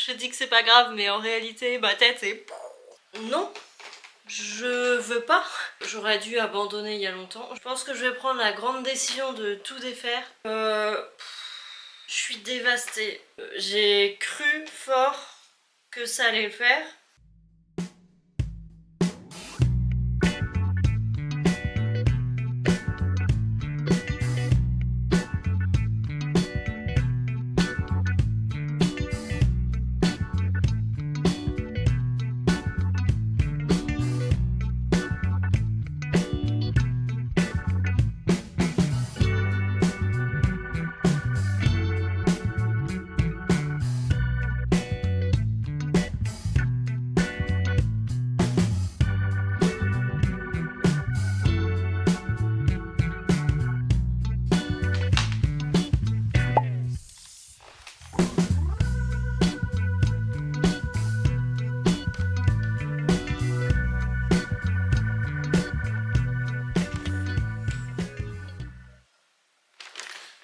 Je dis que c'est pas grave, mais en réalité, ma tête est... Non, je veux pas. J'aurais dû abandonner il y a longtemps. Je pense que je vais prendre la grande décision de tout défaire. Je suis dévastée. J'ai cru fort que ça allait le faire.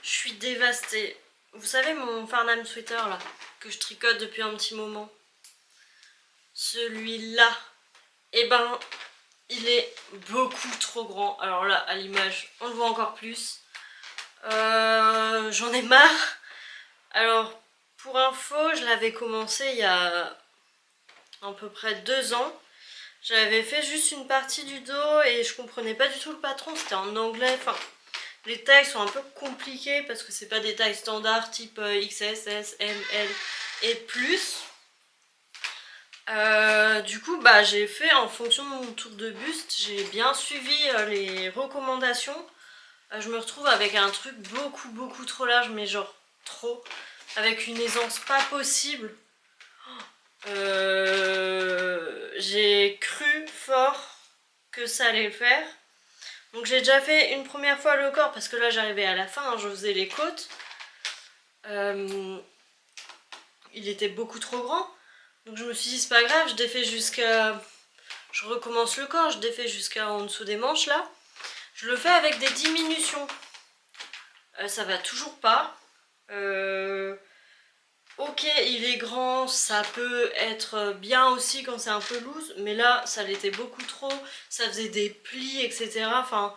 Je suis dévastée. Vous savez mon Farnham sweater là, que je tricote depuis un petit moment? Celui-là, eh ben, il est beaucoup trop grand. Alors là, à l'image, on le voit encore plus. J'en ai marre. Alors, pour info, je l'avais commencé il y a à peu près 2 ans. J'avais fait juste une partie du dos et je comprenais pas du tout le patron, c'était en anglais. Enfin, les tailles sont un peu compliquées parce que c'est pas des tailles standards type XS, S, M, L et plus. Du coup, bah, j'ai fait en fonction de mon tour de buste, j'ai bien suivi les recommandations. Je me retrouve avec un truc beaucoup trop large, mais genre trop, avec une aisance pas possible. J'ai cru fort que ça allait le faire. Donc j'ai déjà fait une première fois le corps parce que là j'arrivais à la fin, hein, je faisais les côtes. Il était beaucoup trop grand. Donc je me suis dit c'est pas grave, je défais jusqu'à... Je recommence le corps, je défais jusqu'à en dessous des manches là. Je le fais avec des diminutions. Ça va toujours pas. Ok, il est grand, ça peut être bien aussi quand c'est un peu loose, mais là, ça l'était beaucoup trop, ça faisait des plis, etc. Enfin,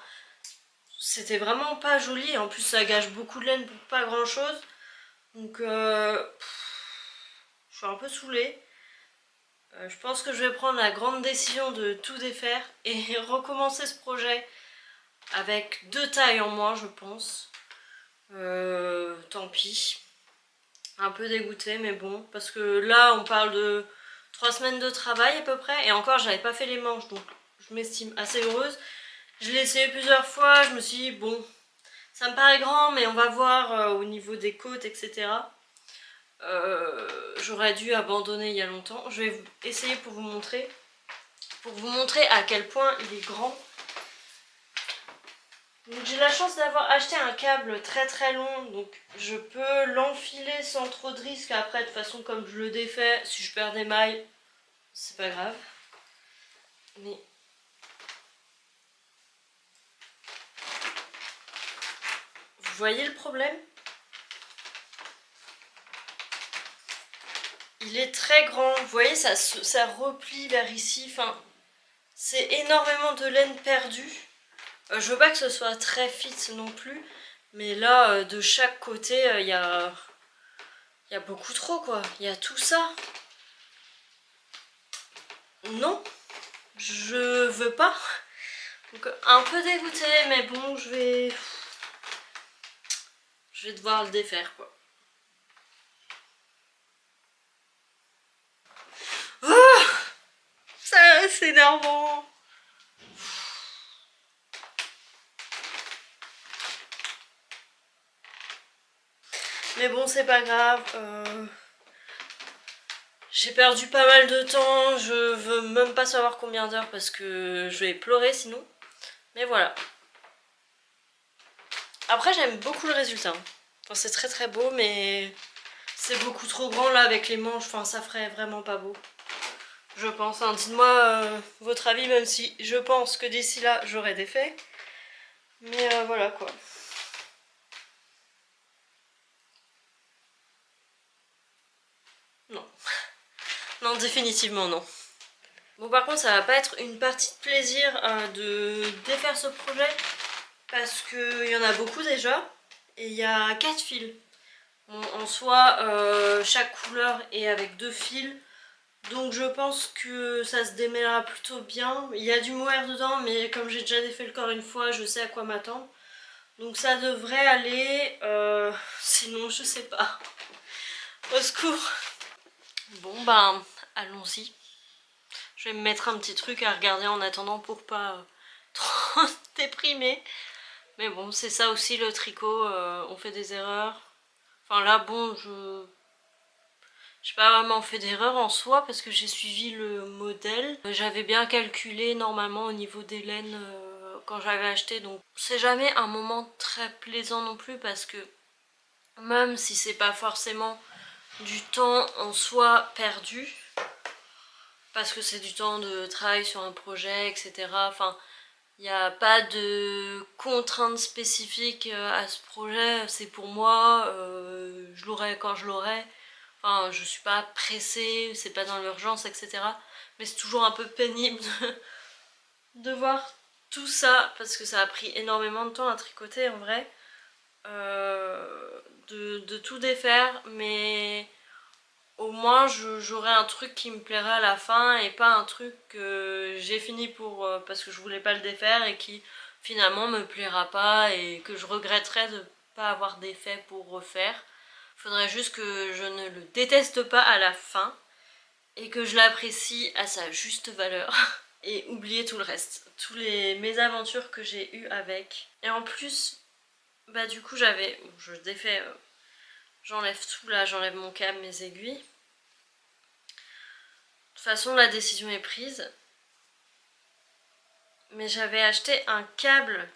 c'était vraiment pas joli, en plus ça gâche beaucoup de laine pour pas grand chose. Donc, je suis un peu saoulée. Je pense que je vais prendre la grande décision de tout défaire et recommencer ce projet avec 2 tailles en moins, je pense. Tant pis. Un peu dégoûtée, mais bon, parce que là on parle de 3 semaines de travail à peu près, et encore j'avais pas fait les manches, donc je m'estime assez heureuse. Je l'ai essayé plusieurs fois, je me suis dit bon, ça me paraît grand, mais on va voir au niveau des côtes, etc. J'aurais dû abandonner il y a longtemps. Je vais essayer pour vous montrer à quel point il est grand. Donc j'ai la chance d'avoir acheté un câble très long, donc je peux l'enfiler sans trop de risques. Après, de toute façon, comme je le défais, si je perds des mailles, c'est pas grave. Mais vous voyez le problème? Il est très grand, vous voyez, ça replie vers ici, enfin, c'est énormément de laine perdue. Je veux pas que ce soit très fit non plus, mais là, de chaque côté, il y a beaucoup trop, quoi. Il y a tout ça. Non, je veux pas. Donc un peu dégoûtée, mais bon, je vais devoir le défaire, quoi. Oh, ça, c'est énervant. Mais bon, c'est pas grave. J'ai perdu pas mal de temps. Je veux même pas savoir combien d'heures parce que je vais pleurer sinon. Mais voilà. Après, j'aime beaucoup le résultat. Enfin, c'est très beau, mais c'est beaucoup trop grand là avec les manches. Enfin, ça ferait vraiment pas beau. Je pense. Hein. Dites-moi votre avis, même si je pense que d'ici là, j'aurai des faits. Mais voilà quoi. Non. Non, définitivement non. Bon, par contre, ça va pas être une partie de plaisir de défaire ce projet parce qu'il y en a beaucoup déjà et il y a 4 fils. Bon, en soi, chaque couleur est avec 2 fils, donc je pense que ça se démêlera plutôt bien. Il y a du mohair dedans, mais comme j'ai déjà défait le corps une fois, je sais à quoi m'attendre. Donc ça devrait aller, sinon je sais pas. Au secours. Bon ben, allons-y. Je vais me mettre un petit truc à regarder en attendant pour pas trop déprimer. Mais bon, c'est ça aussi le tricot, on fait des erreurs. Enfin là, bon, j'ai pas vraiment fait d'erreur en soi parce que j'ai suivi le modèle. J'avais bien calculé normalement au niveau des laines quand j'avais acheté, donc c'est jamais un moment très plaisant non plus parce que même si c'est pas forcément du temps en soi perdu, parce que c'est du temps de travail sur un projet, etc. Enfin, il n'y a pas de contraintes spécifiques à ce projet, c'est pour moi, je l'aurai quand je l'aurai. Enfin, je suis pas pressée, c'est pas dans l'urgence, etc. Mais c'est toujours un peu pénible de voir tout ça, parce que ça a pris énormément de temps à tricoter en vrai, de tout défaire, mais au moins j'aurai un truc qui me plaira à la fin et pas un truc que j'ai fini parce que je voulais pas le défaire et qui finalement me plaira pas et que je regretterai de pas avoir défait pour refaire. Faudrait juste que je ne le déteste pas à la fin et que je l'apprécie à sa juste valeur et oublier tout le reste, toutes les mésaventures que j'ai eues avec. Et en plus, bah du coup je défais, j'enlève tout là, j'enlève mon câble, mes aiguilles. De toute façon la décision est prise. Mais j'avais acheté un câble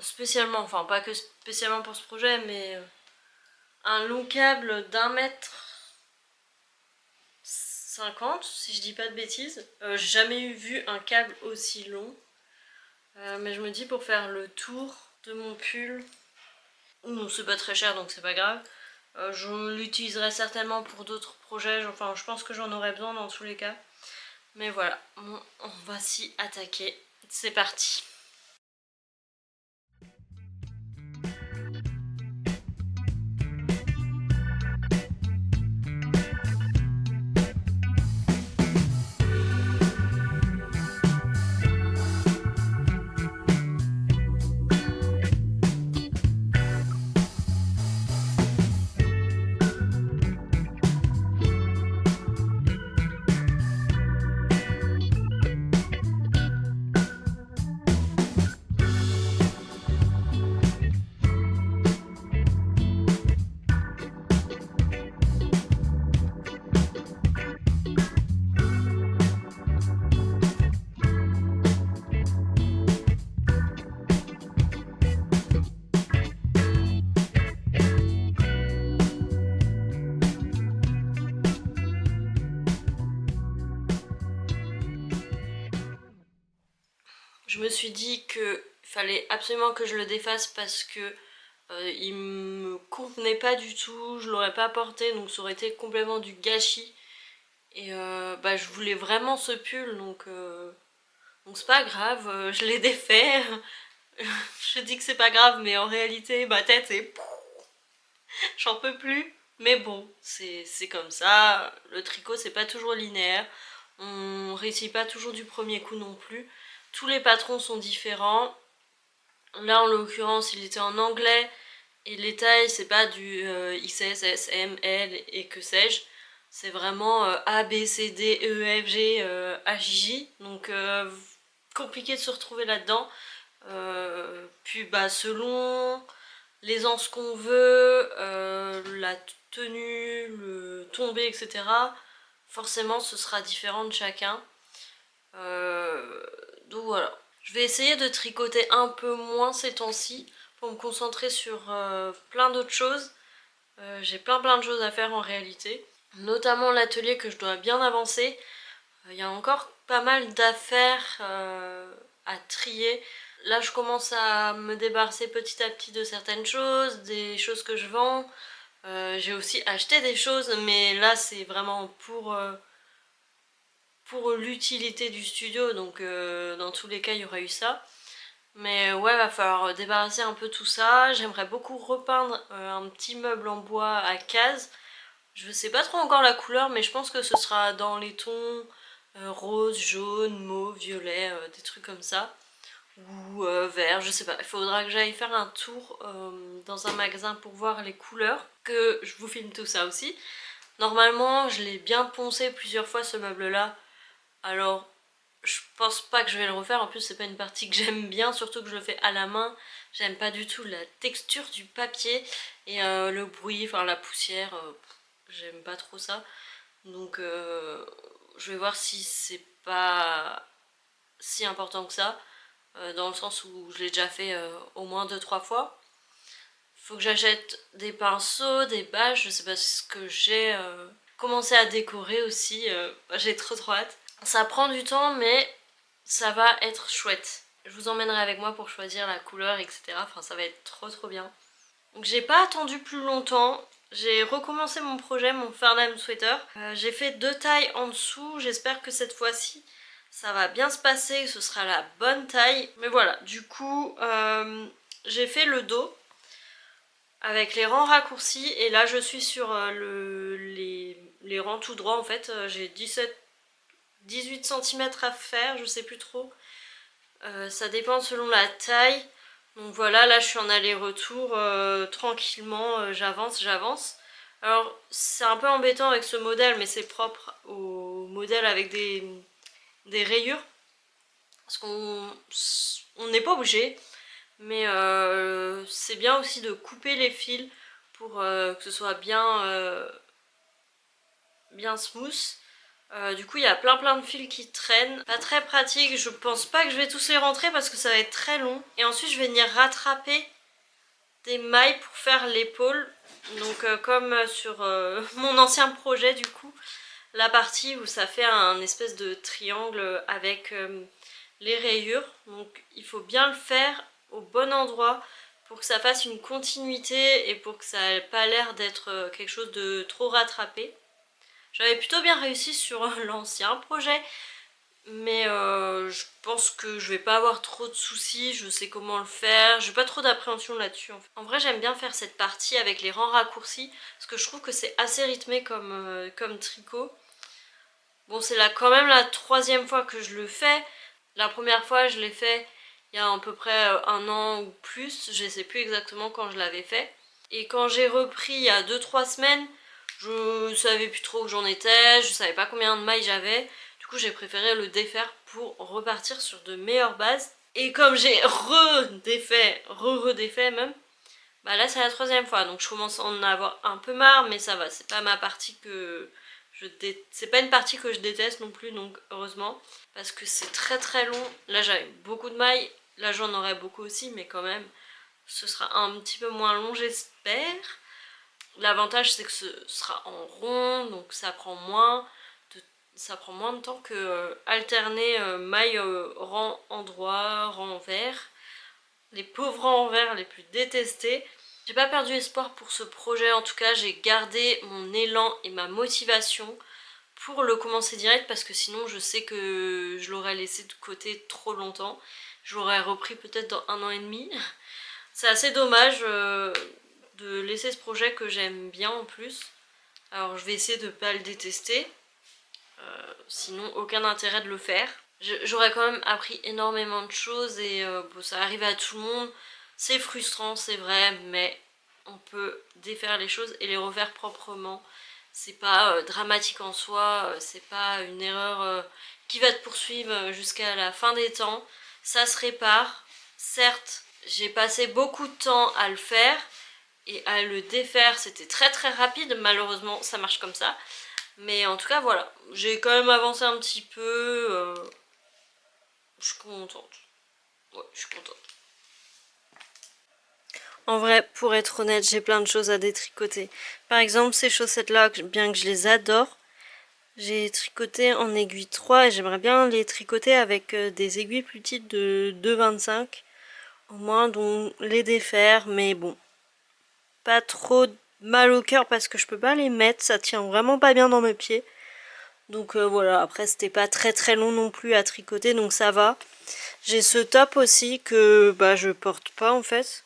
spécialement, enfin pas que spécialement pour ce projet, mais un long câble d'1,50 m, si je dis pas de bêtises. J'ai jamais vu un câble aussi long. Mais je me dis pour faire le tour de mon pull, non c'est pas très cher donc c'est pas grave. Je l'utiliserai certainement pour d'autres projets, enfin je pense que j'en aurai besoin dans tous les cas. Mais voilà, bon, on va s'y attaquer. C'est parti. Je me suis dit qu'il fallait absolument que je le défasse parce que il me convenait pas du tout, je l'aurais pas porté donc ça aurait été complètement du gâchis. Et bah, je voulais vraiment ce pull donc c'est pas grave, je l'ai défait. Je dis que c'est pas grave mais en réalité ma tête est... J'en peux plus. Mais bon, c'est comme ça, le tricot c'est pas toujours linéaire, on réussit pas toujours du premier coup non plus. Tous les patrons sont différents. Là en l'occurrence il était en anglais et les tailles c'est pas du XS, S, M, L et que sais-je. C'est vraiment A, B, C, D, E, F, G, H, J. Donc compliqué de se retrouver là-dedans. Puis bah selon les anses qu'on veut, la tenue, le tombé, etc. Forcément ce sera différent de chacun. Donc voilà. Je vais essayer de tricoter un peu moins ces temps-ci pour me concentrer sur plein d'autres choses. J'ai plein de choses à faire en réalité. Notamment l'atelier que je dois bien avancer. Il y a encore pas mal d'affaires à trier. Là je commence à me débarrasser petit à petit de certaines choses, des choses que je vends. J'ai aussi acheté des choses, mais là c'est vraiment pour l'utilité du studio, donc dans tous les cas il y aura eu ça. Mais ouais, va falloir débarrasser un peu tout ça. J'aimerais beaucoup repeindre un petit meuble en bois à cases. Je sais pas trop encore la couleur, mais je pense que ce sera dans les tons rose, jaune, mauve, violet, des trucs comme ça. Ou vert, je sais pas. Il faudra que j'aille faire un tour dans un magasin pour voir les couleurs. Que je vous filme tout ça aussi. Normalement, je l'ai bien poncé plusieurs fois ce meuble-là. Alors, je pense pas que je vais le refaire. En plus, c'est pas une partie que j'aime bien, surtout que je le fais à la main. J'aime pas du tout la texture du papier et le bruit, enfin la poussière. J'aime pas trop ça. Donc, je vais voir si c'est pas si important que ça. Dans le sens où je l'ai déjà fait au moins 2-3 fois. Faut que j'achète des pinceaux, des bâches, je sais pas ce que j'ai commencé à décorer aussi, j'ai trop hâte. Ça prend du temps mais ça va être chouette. Je vous emmènerai avec moi pour choisir la couleur, etc. Enfin ça va être trop bien. Donc j'ai pas attendu plus longtemps, j'ai recommencé mon projet, mon Farnham Sweater. J'ai fait 2 tailles en dessous, j'espère que cette fois-ci ça va bien se passer, que ce sera la bonne taille. Mais voilà, du coup j'ai fait le dos avec les rangs raccourcis et là je suis sur les rangs tout droits en fait. J'ai 18 cm à faire, je sais plus trop. Ça dépend selon la taille. Donc voilà, là je suis en aller-retour tranquillement, j'avance. Alors c'est un peu embêtant avec ce modèle, mais c'est propre au modèle avec des rayures. Parce qu'on n'est pas obligé, mais c'est bien aussi de couper les fils pour que ce soit bien smooth. Du coup il y a plein de fils qui traînent, pas très pratique. Je pense pas que je vais tous les rentrer parce que ça va être très long. Et ensuite je vais venir rattraper des mailles pour faire l'épaule. Donc comme sur mon ancien projet du coup, la partie où ça fait un espèce de triangle avec les rayures. Donc il faut bien le faire au bon endroit pour que ça fasse une continuité et pour que ça n'ait pas l'air d'être quelque chose de trop rattrapé. J'avais plutôt bien réussi sur l'ancien projet, mais je pense que je vais pas avoir trop de soucis, je sais comment le faire, j'ai pas trop d'appréhension là-dessus. En vrai j'aime bien faire cette partie avec les rangs raccourcis, parce que je trouve que c'est assez rythmé comme tricot. Bon c'est là quand même la 3e fois que je le fais. La première fois je l'ai fait il y a à peu près un an ou plus, je sais plus exactement quand je l'avais fait. Et quand j'ai repris il y a 2-3 semaines, je savais plus trop où j'en étais, je savais pas combien de mailles j'avais. Du coup j'ai préféré le défaire pour repartir sur de meilleures bases. Et comme j'ai redéfait même, bah là c'est la 3e fois, donc je commence à en avoir un peu marre, mais ça va, c'est pas ma partie que c'est pas une partie que je déteste non plus, donc heureusement, parce que c'est très long. Là j'avais beaucoup de mailles, là j'en aurai beaucoup aussi, mais quand même ce sera un petit peu moins long j'espère. L'avantage c'est que ce sera en rond, donc ça prend moins de temps que alterner mailles rang endroit, rang envers. Les pauvres rangs envers les plus détestés. J'ai pas perdu espoir pour ce projet, en tout cas j'ai gardé mon élan et ma motivation pour le commencer direct parce que sinon je sais que je l'aurais laissé de côté trop longtemps. Je l'aurais repris peut-être dans 1 an et demi. C'est assez dommage de laisser ce projet que j'aime bien en plus. Alors je vais essayer de ne pas le détester, sinon aucun intérêt de le faire. J'aurais quand même appris énormément de choses et bon, ça arrive à tout le monde. C'est frustrant, c'est vrai, mais on peut défaire les choses et les refaire proprement. C'est pas dramatique en soi, c'est pas une erreur qui va te poursuivre jusqu'à la fin des temps. Ça se répare. Certes, j'ai passé beaucoup de temps à le faire et à le défaire, c'était très rapide. Malheureusement, ça marche comme ça. Mais en tout cas, voilà. J'ai quand même avancé un petit peu. Je suis contente. Ouais, je suis contente. En vrai, pour être honnête, j'ai plein de choses à détricoter. Par exemple, ces chaussettes-là, bien que je les adore, j'ai tricoté en aiguille 3 et j'aimerais bien les tricoter avec des aiguilles plus petites de 2,25. Au moins, donc les défaire, mais bon, pas trop mal au cœur parce que je peux pas les mettre, ça tient vraiment pas bien dans mes pieds. Donc voilà, après c'était pas très très long non plus à tricoter, donc ça va. J'ai ce top aussi que bah, je porte pas en fait.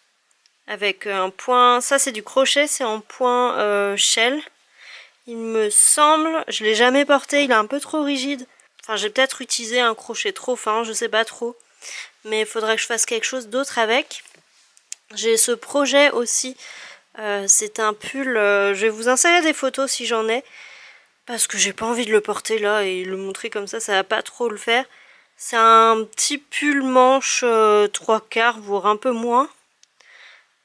Avec un point, ça c'est du crochet, c'est en point shell. Il me semble, je l'ai jamais porté, il est un peu trop rigide. Enfin j'ai peut-être utilisé un crochet trop fin, je sais pas trop. Mais il faudrait que je fasse quelque chose d'autre avec. J'ai ce projet aussi, c'est un pull, je vais vous insérer des photos si j'en ai. Parce que j'ai pas envie de le porter là et le montrer comme ça va pas trop le faire. C'est un petit pull manche 3/4, voire un peu moins.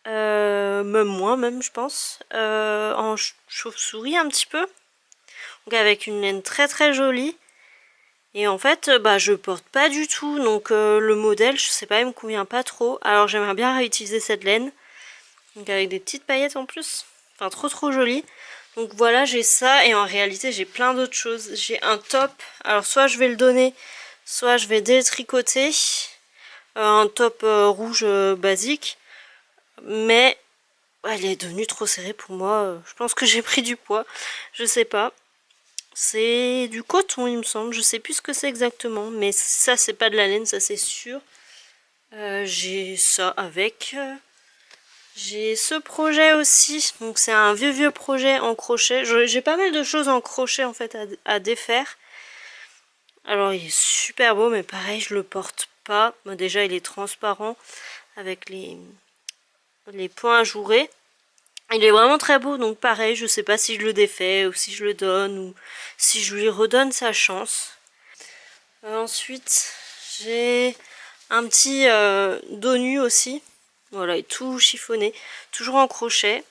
Même moins même je pense. En chauve-souris un petit peu. Donc avec une laine très très jolie. Et en fait bah je porte pas du tout. Donc le modèle je sais pas il me convient pas trop. Alors j'aimerais bien réutiliser cette laine. Donc avec des petites paillettes en plus. Enfin trop trop joli. Donc voilà j'ai ça et en réalité j'ai plein d'autres choses. J'ai un top. Alors soit je vais le donner. Soit je vais détricoter. Un top rouge basique. Mais elle est devenue trop serrée pour moi. Je pense que j'ai pris du poids. Je sais pas. C'est du coton il me semble. Je sais plus ce que c'est exactement. Mais ça c'est pas de la laine, ça c'est sûr. J'ai ça avec. J'ai ce projet aussi. Donc c'est un vieux projet en crochet. J'ai pas mal de choses en crochet en fait à défaire. Alors il est super beau mais pareil je le porte pas. Bon, déjà il est transparent avec les points ajourés. Il est vraiment très beau, donc pareil, je sais pas si je le défais ou si je le donne ou si je lui redonne sa chance. Ensuite, j'ai un petit dos nu aussi. Voilà, et tout chiffonné, toujours en crochet.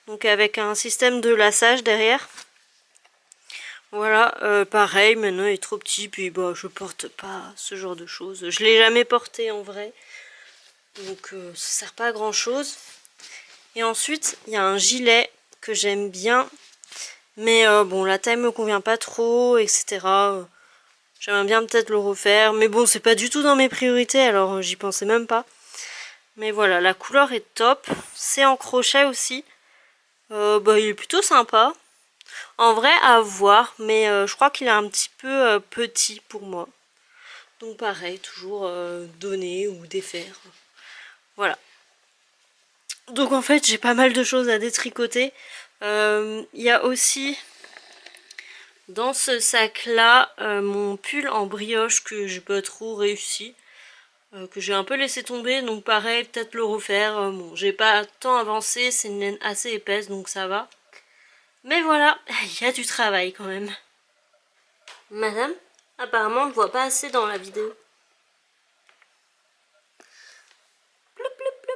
Donc avec un système de laçage derrière. Voilà, pareil, maintenant il est trop petit, puis bah, je porte pas ce genre de choses. Je l'ai jamais porté en vrai, donc ça sert pas à grand chose. Et ensuite, il y a un gilet que j'aime bien. Mais bon, la taille me convient pas trop, etc. J'aimerais bien peut-être le refaire. Mais bon, c'est pas du tout dans mes priorités, alors j'y pensais même pas. Mais voilà, la couleur est top. C'est en crochet aussi. Bah, il est plutôt sympa. En vrai, à voir. Mais je crois qu'il est un petit peu petit pour moi. Donc pareil, toujours donner ou défaire. Voilà. Donc en fait, j'ai pas mal de choses à détricoter. Il y a aussi dans ce sac là mon pull en brioche que j'ai pas trop réussi, que j'ai un peu laissé tomber, donc pareil peut-être le refaire. Bon, j'ai pas tant avancé, c'est une laine assez épaisse donc ça va, mais voilà, il y a du travail quand même. Madame, apparemment on ne voit pas assez dans la vidéo. Ploup, ploup, ploup.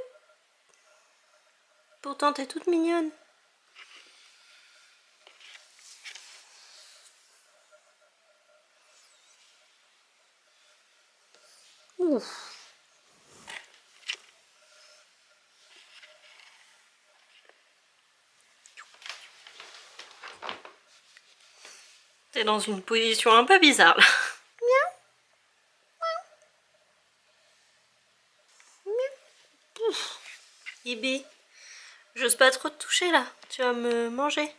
Pourtant t'es toute mignonne. Ouf. T'es dans une position un peu bizarre là. Ibi, j'ose pas trop te toucher là, tu vas me manger.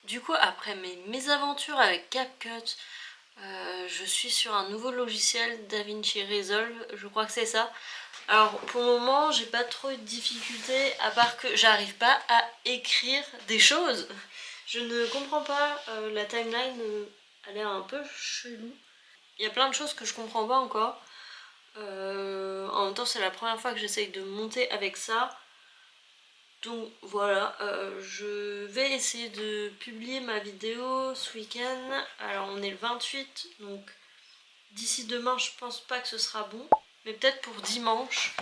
Du coup, après mes mésaventures avec CapCut, je suis sur un nouveau logiciel, DaVinci Resolve, je crois que c'est ça. Alors pour le moment, j'ai pas trop de difficultés, à part que j'arrive pas à écrire des choses. Je ne comprends pas, la timeline a l'air un peu chelou. Il y a plein de choses que je comprends pas encore. En même temps, c'est la première fois que j'essaye de monter avec ça. Donc voilà, je vais essayer de publier ma vidéo ce week-end. Alors on est le 28, donc d'ici demain je pense pas que ce sera bon. Mais peut-être pour dimanche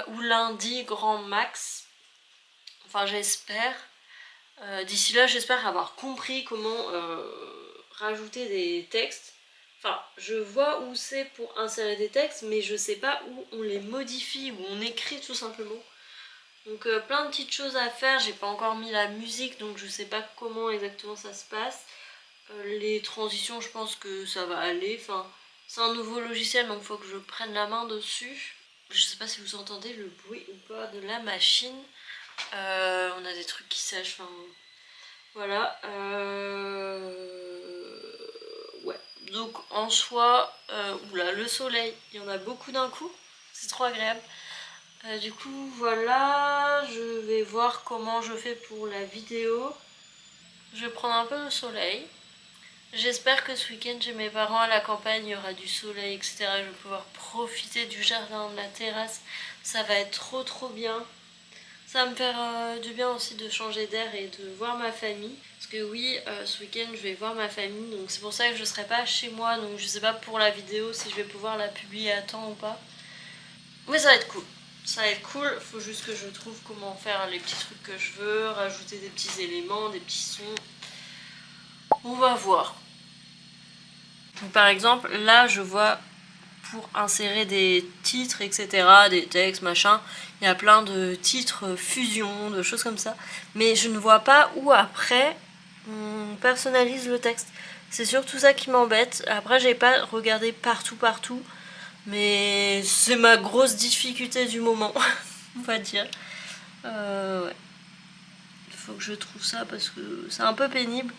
ou lundi grand max. Enfin j'espère. D'ici là j'espère avoir compris comment rajouter des textes. Enfin je vois où c'est pour insérer des textes, mais je sais pas où on les modifie, où on écrit tout simplement. Donc plein de petites choses à faire, j'ai pas encore mis la musique donc je sais pas comment exactement ça se passe. Les transitions je pense que ça va aller, enfin c'est un nouveau logiciel donc il faut que je prenne la main dessus. Je sais pas si vous entendez le bruit ou pas de la machine. On a des trucs qui sèchent, enfin voilà. Ouais, donc en soi, oula le soleil, il y en a beaucoup d'un coup, c'est trop agréable. Du coup voilà, je vais voir comment je fais pour la vidéo. Je vais prendre un peu de soleil. J'espère que ce week-end chez mes parents à la campagne il y aura du soleil, etc. Je vais pouvoir profiter du jardin, de la terrasse. Ça va être trop bien. Ça va me faire du bien aussi de changer d'air et de voir ma famille. Parce que oui, ce week-end je vais voir ma famille. Donc c'est pour ça que je ne serai pas chez moi. Donc je sais pas pour la vidéo si je vais pouvoir la publier à temps ou pas. Mais ça va être cool. Ça va être cool, faut juste que je trouve comment faire les petits trucs que je veux, rajouter des petits éléments, des petits sons. On va voir. Donc par exemple, là je vois pour insérer des titres, etc., des textes, machin, il y a plein de titres fusion, de choses comme ça. Mais je ne vois pas où après on personnalise le texte. C'est surtout ça qui m'embête. Après j'ai pas regardé partout. Mais c'est ma grosse difficulté du moment, on va dire. Ouais. Il faut que je trouve ça parce que c'est un peu pénible.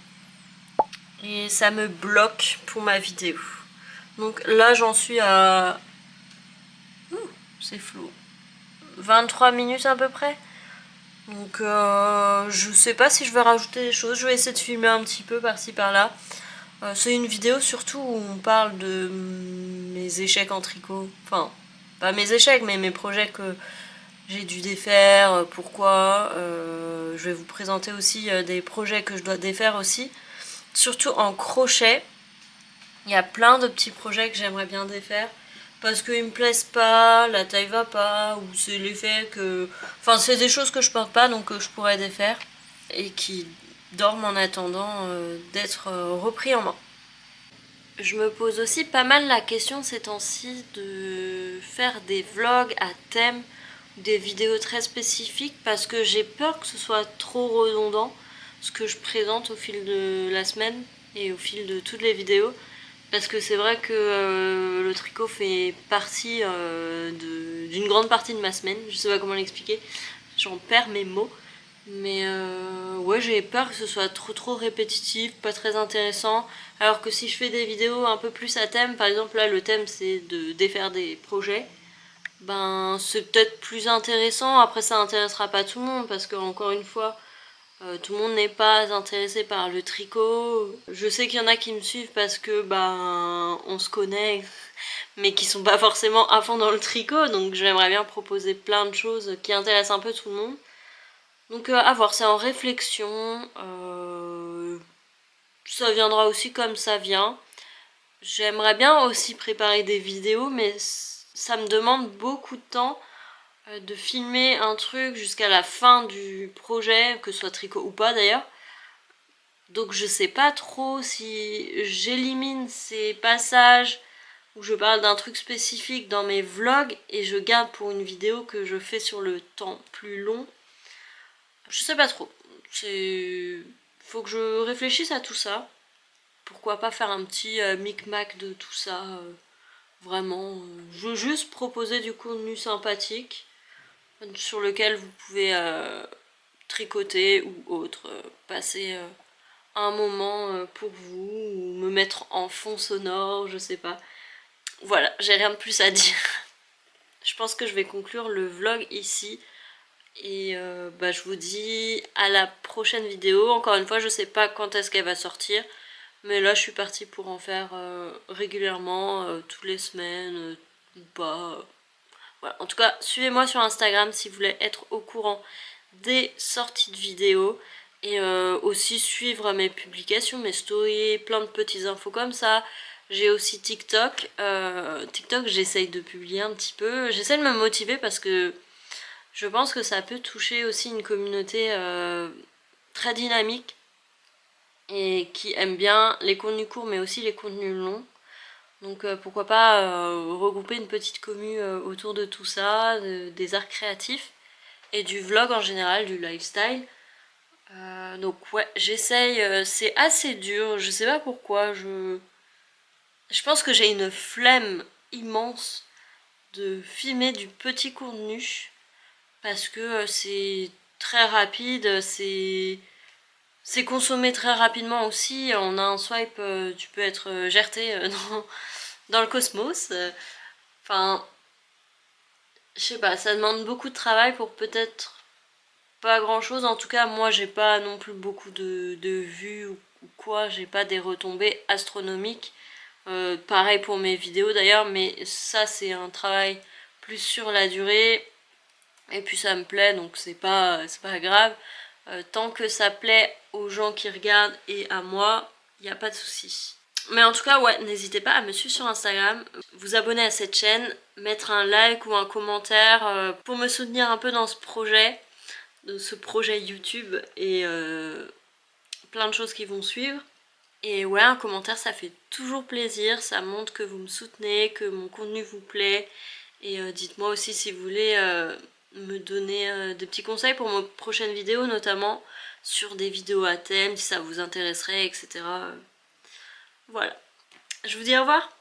Et ça me bloque pour ma vidéo. Donc là j'en suis à... c'est flou. 23 minutes à peu près. Donc je sais pas si je vais rajouter des choses. Je vais essayer de filmer un petit peu par-ci par-là. C'est une vidéo surtout où on parle de mes échecs en tricot. Enfin, pas mes échecs, mais mes projets que j'ai dû défaire, pourquoi. Je vais vous présenter aussi des projets que je dois défaire aussi. Surtout en crochet. Il y a plein de petits projets que j'aimerais bien défaire. Parce qu'ils me plaisent pas, la taille va pas, ou c'est l'effet que... Enfin, c'est des choses que je porte pas, donc que je pourrais défaire. Et qui dorment en attendant d'être repris en main. Je me pose aussi pas mal la question ces temps-ci de faire des vlogs à thème, des vidéos très spécifiques, parce que j'ai peur que ce soit trop redondant, ce que je présente au fil de la semaine et au fil de toutes les vidéos. Parce que c'est vrai que le tricot fait partie d'une grande partie de ma semaine, je sais pas comment l'expliquer, j'en perds mes mots. Mais ouais, j'ai peur que ce soit trop répétitif, pas très intéressant. Alors que si je fais des vidéos un peu plus à thème, par exemple là le thème c'est de défaire des projets, ben c'est peut-être plus intéressant. Après ça intéressera pas tout le monde parce que encore une fois, tout le monde n'est pas intéressé par le tricot. Je sais qu'il y en a qui me suivent parce que ben on se connaît, mais qui sont pas forcément à fond dans le tricot, donc j'aimerais bien proposer plein de choses qui intéressent un peu tout le monde. Donc à voir, c'est en réflexion. Ça viendra aussi comme ça vient. J'aimerais bien aussi préparer des vidéos, mais ça me demande beaucoup de temps de filmer un truc jusqu'à la fin du projet, que ce soit tricot ou pas d'ailleurs. Donc je sais pas trop si j'élimine ces passages où je parle d'un truc spécifique dans mes vlogs et je garde pour une vidéo que je fais sur le temps plus long. Je sais pas trop. Faut que je réfléchisse à tout ça. Pourquoi pas faire un petit micmac de tout ça. Vraiment. Je veux juste proposer du contenu sympathique sur lequel vous pouvez tricoter ou autre. Passer un moment pour vous ou me mettre en fond sonore, je sais pas. Voilà, j'ai rien de plus à dire. Je pense que je vais conclure le vlog ici. Et bah, je vous dis à la prochaine vidéo. Encore une fois, je sais pas quand est-ce qu'elle va sortir. Mais là, je suis partie pour en faire régulièrement, toutes les semaines, ou pas. Voilà. En tout cas, suivez-moi sur Instagram si vous voulez être au courant des sorties de vidéos et aussi suivre mes publications, mes stories, plein de petites infos comme ça. J'ai aussi TikTok. TikTok, j'essaye de publier un petit peu. J'essaie de me motiver parce que je pense que ça peut toucher aussi une communauté très dynamique et qui aime bien les contenus courts mais aussi les contenus longs. Donc pourquoi pas regrouper une petite commu autour de tout ça, des arts créatifs et du vlog en général, du lifestyle. Donc ouais, j'essaye, c'est assez dur, je sais pas pourquoi, je pense que j'ai une flemme immense de filmer du petit contenu parce que c'est très rapide, c'est consommé très rapidement aussi. En un swipe, tu peux être jeté dans le cosmos. Enfin, je sais pas, ça demande beaucoup de travail pour peut-être pas grand chose. En tout cas, moi j'ai pas non plus beaucoup de vues ou quoi, j'ai pas des retombées astronomiques. Pareil pour mes vidéos d'ailleurs, mais ça c'est un travail plus sur la durée. Et puis ça me plaît, donc c'est pas grave. Tant que ça plaît aux gens qui regardent et à moi, il n'y a pas de souci. Mais en tout cas, ouais, n'hésitez pas à me suivre sur Instagram, vous abonner à cette chaîne, mettre un like ou un commentaire pour me soutenir un peu dans ce projet, de ce projet YouTube et plein de choses qui vont suivre. Et ouais, un commentaire ça fait toujours plaisir, ça montre que vous me soutenez, que mon contenu vous plaît. Et dites-moi aussi si vous voulez me donner des petits conseils pour mes prochaines vidéos, notamment sur des vidéos à thème, si ça vous intéresserait, etc. Voilà. Je vous dis au revoir.